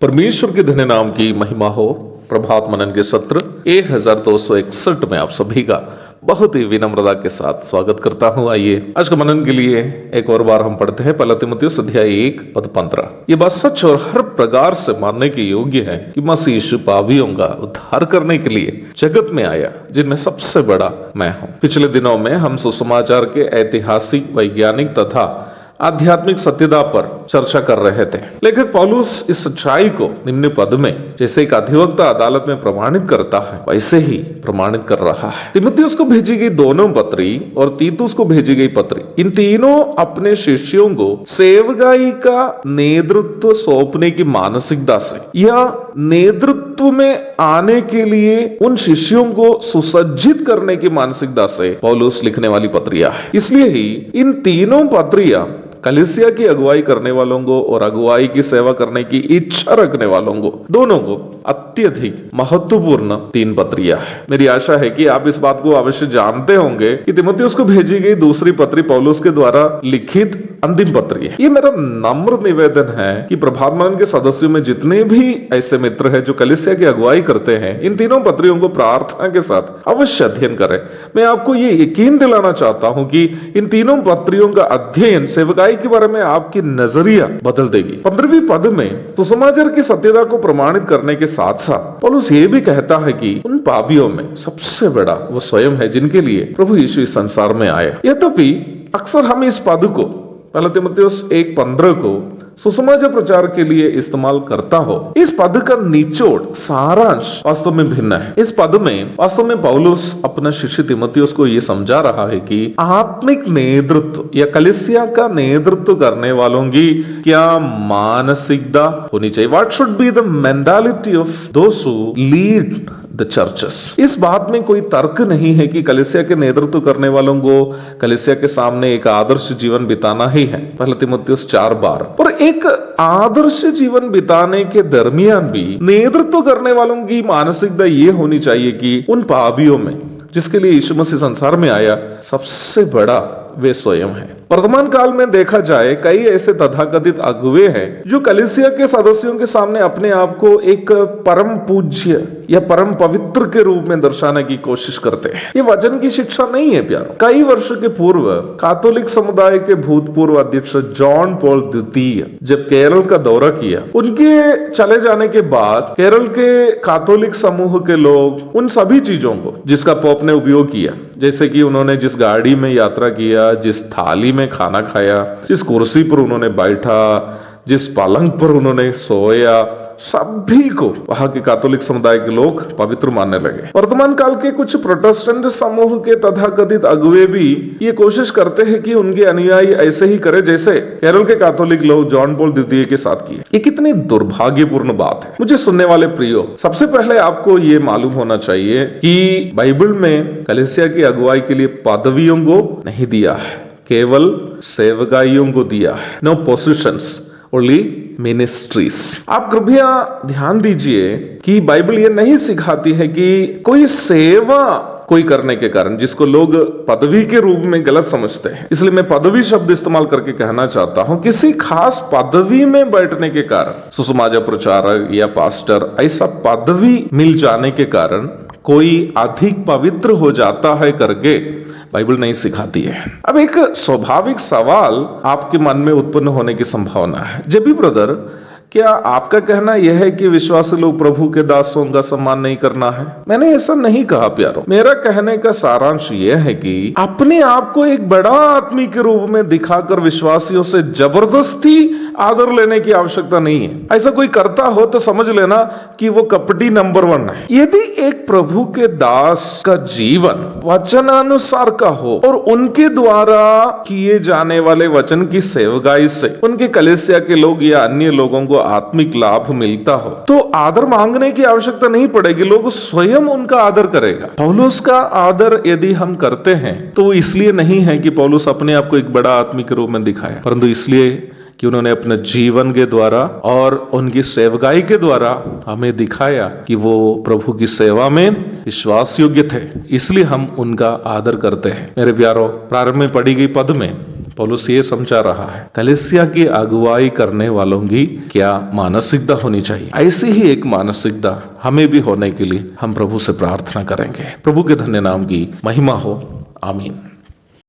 परमेश्वर के धन्य नाम की महिमा हो। प्रभात मनन के सत्र 1261 में आप सभी का बहुत ही विनम्रता के साथ स्वागत करता हूं। आइए आज का मनन के लिए एक और बार हम पढ़ते हैं पहला तीमुथियुस अध्याय 1 पद 15। ये बात सच और हर प्रकार से मानने के योग्य है कि मसीह यीशु पापियों का उद्धार करने के लिए जगत में आया, जिनमें सबसे बड़ा मैं हूं। पिछले दिनों में हम सुसमाचार के ऐतिहासिक, वैज्ञानिक तथा आध्यात्मिक सत्यता पर चर्चा कर रहे थे। लेखक पौलुस इस सच्चाई को निम्न पद में जैसे एक अधिवक्ता अदालत में प्रमाणित करता है, वैसे ही प्रमाणित कर रहा है। तीमुथियुस को भेजी गई दोनों पत्री और तीतुस को भेजी गई पत्री, इन तीनों अपने शिष्यों को सेवकाई का नेतृत्व सौंपने की मानसिकता से या नेतृत्व में आने के लिए उन शिष्यों को सुसज्जित करने की मानसिकता से पौलुस लिखने वाली पत्रियां है। इसलिए ही इन तीनों पत्रियां कलीसिया की अगुवाई करने वालों को और अगुवाई की सेवा करने की इच्छा रखने वालों को, दोनों को अत्यधिक महत्वपूर्ण तीन पत्रियां है। मेरी आशा है कि आप इस बात को अवश्य जानते होंगे कि तीमुथियुस को भेजी गई दूसरी पत्री पौलुस के द्वारा लिखित अंतिम पत्री है। ये मेरा नम्र निवेदन है कि प्रभात मनन के सदस्यों में जितने भी ऐसे मित्र हैं जो कलीसिया की अगुवाई करते हैं, इन तीनों पत्रियों को प्रार्थना के साथ अवश्य अध्ययन करें। मैं आपको ये यकीन दिलाना चाहता हूं कि इन तीनों पत्रियों का अध्ययन सेवकाई के बारे में आपकी नजरिया बदल देगी। 15वीं पद में तो समाचार की सत्यता को प्रमाणित करने के साथ साथ पौलुस ये भी कहता है कि उन पापियों में सबसे बड़ा वो स्वयं है जिनके लिए प्रभु यीशु इस संसार में आया। यद्यपि अक्सर हम इस पद को पहला तीमुथियुस 1:15 को सुसमाचार प्रचार के लिए इस्तेमाल करता हो। इस पद का निचोड़, सारांश वास्तव में भिन्न है। इस पद में वास्तव में पौलुस अपना शिष्य तीमुथियुस को यह समझा रहा है कि आत्मिक नेतृत्व या कलीसिया का नेतृत्व करने वालों की क्या मानसिकता होनी चाहिए। What should be the mentality of those who lead the churches. इस बात में कोई तर्क नहीं है कि कलीसिया के नेतृत्व करने वालों को कलीसिया के सामने एक आदर्श जीवन बिताना ही है, पहला तीमुथियुस 4:12। और एक आदर्श जीवन बिताने के दरमियान भी नेतृत्व करने वालों की मानसिकता ये होनी चाहिए कि उन पापियों में जिसके लिए यीशु मसीह संसार में आया, सबसे बड़ा वे स्वयं है। वर्तमान काल में देखा जाए कई ऐसे तथाकथित अगुवे हैं जो कलीसिया के सदस्यों के सामने अपने आप को एक परम पूज्य या परम पवित्र के रूप में दर्शाने की कोशिश करते हैं। ये वचन की शिक्षा नहीं है प्यारो। कई वर्षों के पूर्व कैथोलिक समुदाय के भूतपूर्व अध्यक्ष जॉन पॉल द्वितीय जब केरल का दौरा किया, उनके चले जाने के बाद केरल के कैथोलिक समूह के लोग उन सभी चीजों को जिसका पोप ने उपयोग किया, जैसे कि उन्होंने जिस गाड़ी में यात्रा किया, जिस थाली में खाना खाया, जिस कुर्सी पर उन्होंने बैठा, जिस पलंग पर उन्होंने सोया, सभी को वहां के कैथोलिक समुदाय के लोग पवित्र मानने लगे। वर्तमान काल के कुछ प्रोटेस्टेंट समूह के तथाकथित अगुवे भी ये कोशिश करते हैं कि उनके अनुयायी ऐसे ही करे जैसे केरल के कैथोलिक लोग जॉन पॉल द्वितीय के साथ किए। ये कितनी दुर्भाग्यपूर्ण बात है। मुझे सुनने वाले प्रियो, सबसे पहले आपको ये मालूम होना चाहिए कि बाइबल में कलीसिया की अगुवाई के लिए पदवियों को नहीं दिया है, केवल सेवकाइयों को दिया है। No positions, only ministries. आप कृपया ध्यान दीजिए कि बाइबल ये नहीं सिखाती है कि कोई सेवा कोई करने के कारण, जिसको लोग पदवी के रूप में गलत समझते हैं, इसलिए मैं पदवी शब्द इस्तेमाल करके कहना चाहता हूं, किसी खास पदवी में बैठने के कारण सुसमाचार प्रचारक या पास्टर, ऐसा पदवी मिल जाने के कारण कोई अधिक पवित्र हो जाता है करके बाइबल नहीं सिखाती है। अब एक स्वाभाविक सवाल आपके मन में उत्पन्न होने की संभावना है, जब भी ब्रदर, क्या आपका कहना यह है कि विश्वासी लोग प्रभु के दासों का सम्मान नहीं करना है? मैंने ऐसा नहीं कहा प्यारो। मेरा कहने का सारांश यह है कि अपने आप को एक बड़ा आदमी के रूप में दिखाकर विश्वासियों से जबरदस्ती आदर लेने की आवश्यकता नहीं है। ऐसा कोई करता हो तो समझ लेना कि वो कपटी नंबर 1 है। यदि एक प्रभु के दास का जीवन वचनानुसार का हो और उनके द्वारा किए जाने वाले वचन की सेवकाई से उनके कलीसिया के लोग या अन्य लोगों को आत्मिक लाभ मिलता हो, तो आदर मांगने की आवश्यकता नहीं पड़ेगी, लोग स्वयं उनका आदर करेगा। पौलुस का आदर यदि हम करते हैं तो इसलिए नहीं है कि पौलुस अपने आप को एक बड़ा आदमी के रूप में दिखाया, परंतु इसलिए कि उन्होंने अपने जीवन के द्वारा और उनकी सेवकाई के द्वारा हमें दिखाया कि वो प्रभु की सेवा में विश्वास योग्य थे, इसलिए हम उनका आदर करते हैं। मेरे प्यारो, प्रारंभ में पढ़ी गई पद में पौलुस ये समझा रहा है, कलीसिया की अगुवाई करने वालों की क्या मानसिकता होनी चाहिए। ऐसी ही एक मानसिकता हमें भी होने के लिए हम प्रभु से प्रार्थना करेंगे। प्रभु के धन्य नाम की महिमा हो। आमीन।